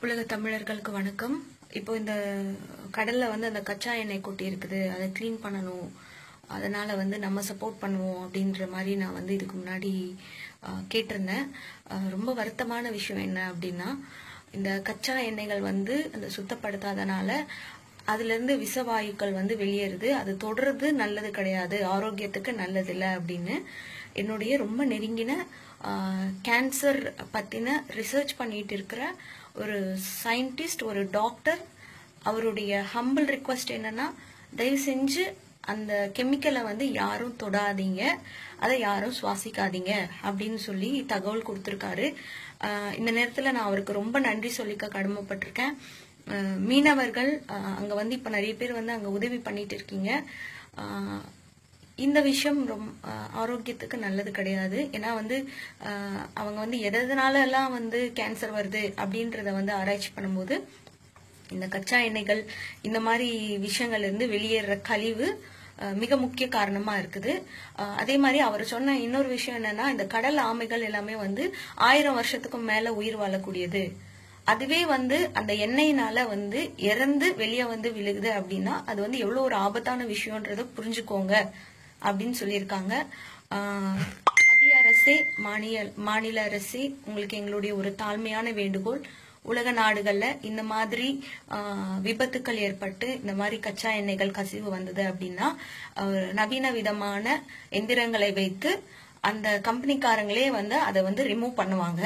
உலக தமிழர்களுக்கு வணக்கம். இப்போ இந்த கடல்ல அந்த கச்சா எண்ணெய் கொட்டி இருக்குது, அதை க்ளீன் பண்ணணும், அதனால நம்ம சப்போர்ட் பண்ணுவோம் அப்படின்ற மாதிரி நான் இதுக்கு முன்னாடி கேட்டிருந்தேன். ரொம்ப வருத்தமான விஷயம் என்ன அப்படின்னா, இந்த கச்சா எண்ணெய்கள் அந்த சுத்தப்படுத்தாதனால அதுல இருந்து விஷவாயுக்கள் வெளியேறுது. அது தொடர்றது நல்லது கிடையாது, ஆரோக்கியத்துக்கு நல்லது இல்லை அப்படின்னு என்னுடைய ரொம்ப நெருங்கின கேன்சர் பத்தின ரிசர்ச் பண்ணிட்டு இருக்கிற ஒரு சயின்டிஸ்ட், ஒரு டாக்டர், அவருடைய ஹம்பிள் ரிக்வெஸ்ட் என்னன்னா, தயவு செஞ்சு அந்த கெமிக்கலை யாரும் தொடாதீங்க, அதை யாரும் சுவாசிக்காதீங்க அப்படின்னு சொல்லி தகவல் கொடுத்திருக்காரு. இந்த நேரத்துல நான் அவருக்கு ரொம்ப நன்றி சொல்லிக்க கடமைப்பட்டிருக்கேன். மீனவர்கள் அங்க இப்ப நிறைய பேர் அங்க உதவி பண்ணிட்டு இருக்கீங்க. இந்த விஷயம் ரொம்ப ஆரோக்கியத்துக்கு நல்லது கிடையாது. ஏன்னா அவங்க எதனால எல்லாம் கேன்சர் வருது அப்படின்றத ஆராய்ச்சி பண்ணும்போது இந்த கச்சா எண்ணெய்கள், இந்த மாதிரி விஷயங்கள்ல இருந்து வெளியேற கழிவு மிக முக்கிய காரணமா இருக்குது. அதே மாதிரி அவர் சொன்ன இன்னொரு விஷயம் என்னன்னா, இந்த கடல் ஆமைகள் எல்லாமே 1000 வருஷத்துக்கும் மேல உயிர் வாழக்கூடியது. அதுவே அந்த எண்ணெயினால இறந்து வெளியே விழுகுது அப்படின்னா அது எவ்வளவு ஒரு ஆபத்தான விஷயம்ன்றத புரிஞ்சுக்கோங்க அப்படின்னு சொல்லியிருக்காங்க. மத்திய அரசே, மாநில அரசே, உங்களுக்கு எங்களுடைய ஒரு தாழ்மையான வேண்டுகோள், உலக நாடுகள்ல இந்த மாதிரி விபத்துக்கள் ஏற்பட்டு இந்த மாதிரி கச்சா எண்ணெய்கள் கசிவு வந்தது அப்படின்னா நவீன விதமான எந்திரங்களை வைத்து அந்த கம்பெனிக்காரங்களே அதை ரிமூவ் பண்ணுவாங்க.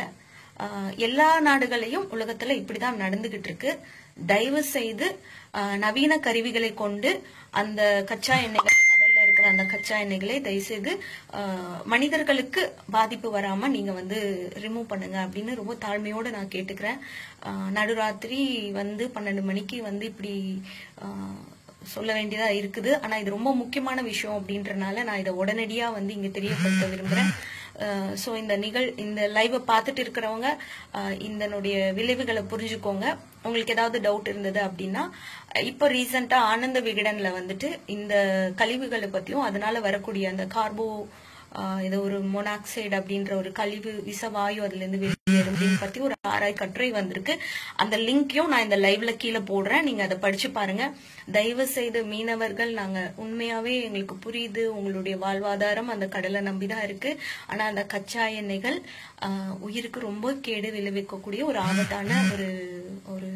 எல்லா நாடுகளையும் உலகத்துல இப்படிதான் நடந்துகிட்டு இருக்கு. தயவு செய்து நவீன கருவிகளை கொண்டு அந்த கச்சா எண்ணெய்கள், கடல்ல இருக்கிற அந்த கச்சா எண்ணெய்களை தயவு செய்து மனிதர்களுக்கு பாதிப்பு வராம நீங்க ரிமூவ் பண்ணுங்க அப்படின்னு ரொம்ப தாழ்மையோட நான் கேட்டுக்கிறேன். நடுராத்திரி 12 மணிக்கு இப்படி சொல்ல வேண்டியதா இருக்குது. ஆனா இது ரொம்ப முக்கியமான விஷயம் அப்படின்றனால நான் இதை உடனடியா இங்க தெரியப்படுத்த விரும்புறேன். சோ இந்த லைவ பார்த்துட்டு இருக்கிறவங்க இதனுடைய விளைவுகளை புரிஞ்சுக்கோங்க. உங்களுக்கு ஏதாவது டவுட் இருந்தது அப்படின்னா, இப்ப ரீசெண்டா ஆனந்த விகடன்ல இந்த கழிவுகளை பத்தியும் அதனால வரக்கூடிய அந்த கார்போ இது ஒரு மோனாக்சைடு அப்படின்ற ஒரு கழிவு விஷவாயு அதுல இருந்து வெளியேறும் அப்படின்னு பத்தி ஒரு கட்டுரை வந்திருக்கு. அந்த லிங்கையும் நான் இந்த லைவ்ல கீழே போடுறேன், நீங்க அதை படிச்சு பாருங்க. தயவு செய்து மீனவர்கள், நாங்க உண்மையாவே எங்களுக்கு புரியுது உங்களுடைய வாழ்வாதாரம் அந்த கடலை நம்பிதான் இருக்கு. ஆனா அந்த கச்சா எண்ணெய்கள் உயிருக்கு ரொம்ப கேடு விளைவிக்கக்கூடிய ஒரு ஆபத்தான ஒரு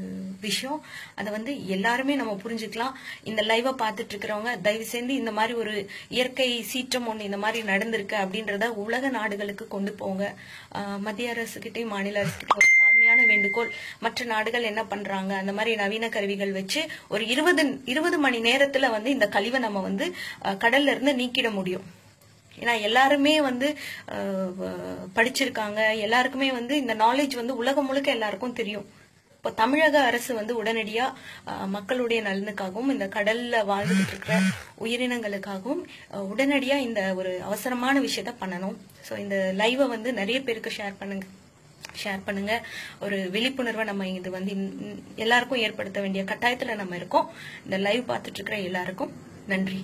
விஷயம். அதை எல்லாருமே நம்ம புரிஞ்சுக்கலாம். இந்த லைவ பார்த்துட்டு இருக்கிறவங்க தயவு செய்து இந்த மாதிரி ஒரு இயற்கை சீற்றம் ஒண்ணு இந்த மாதிரி நடந்திருக்கு அப்படின்றத உலக நாடுகளுக்கு கொண்டு போங்க. மத்திய அரசுகிட்டையும் மாநில அரசுகிட்டையும் ஒரு தாழ்மையான வேண்டுகோள். மற்ற நாடுகள் என்ன பண்றாங்க, அந்த மாதிரி நவீன கருவிகள் வச்சு ஒரு 20 மணி நேரத்துல இந்த கழிவை நம்ம கடல்ல இருந்து நீக்கிட முடியும். ஏன்னா எல்லாருமே படிச்சிருக்காங்க, எல்லாருக்குமே இந்த நாலேஜ் உலகம் முழுக்க எல்லாருக்கும் தெரியும். இப்போ தமிழக அரசு உடனடியா மக்களுடைய நலனுக்காகவும் இந்த கடல்ல வாழ்ந்துட்டு இருக்கிற உயிரினங்களுக்காகவும் உடனடியா இந்த ஒரு அவசரமான விஷயத்த பண்ணணும். ஸோ இந்த லைவை நிறைய பேருக்கு ஷேர் பண்ணுங்க. ஒரு விழிப்புணர்வை நம்ம இது எல்லாருக்கும் ஏற்படுத்த வேண்டிய கட்டாயத்துல நம்ம இருக்கோம். இந்த லைவ் பார்த்துட்டு இருக்கிற எல்லாருக்கும் நன்றி.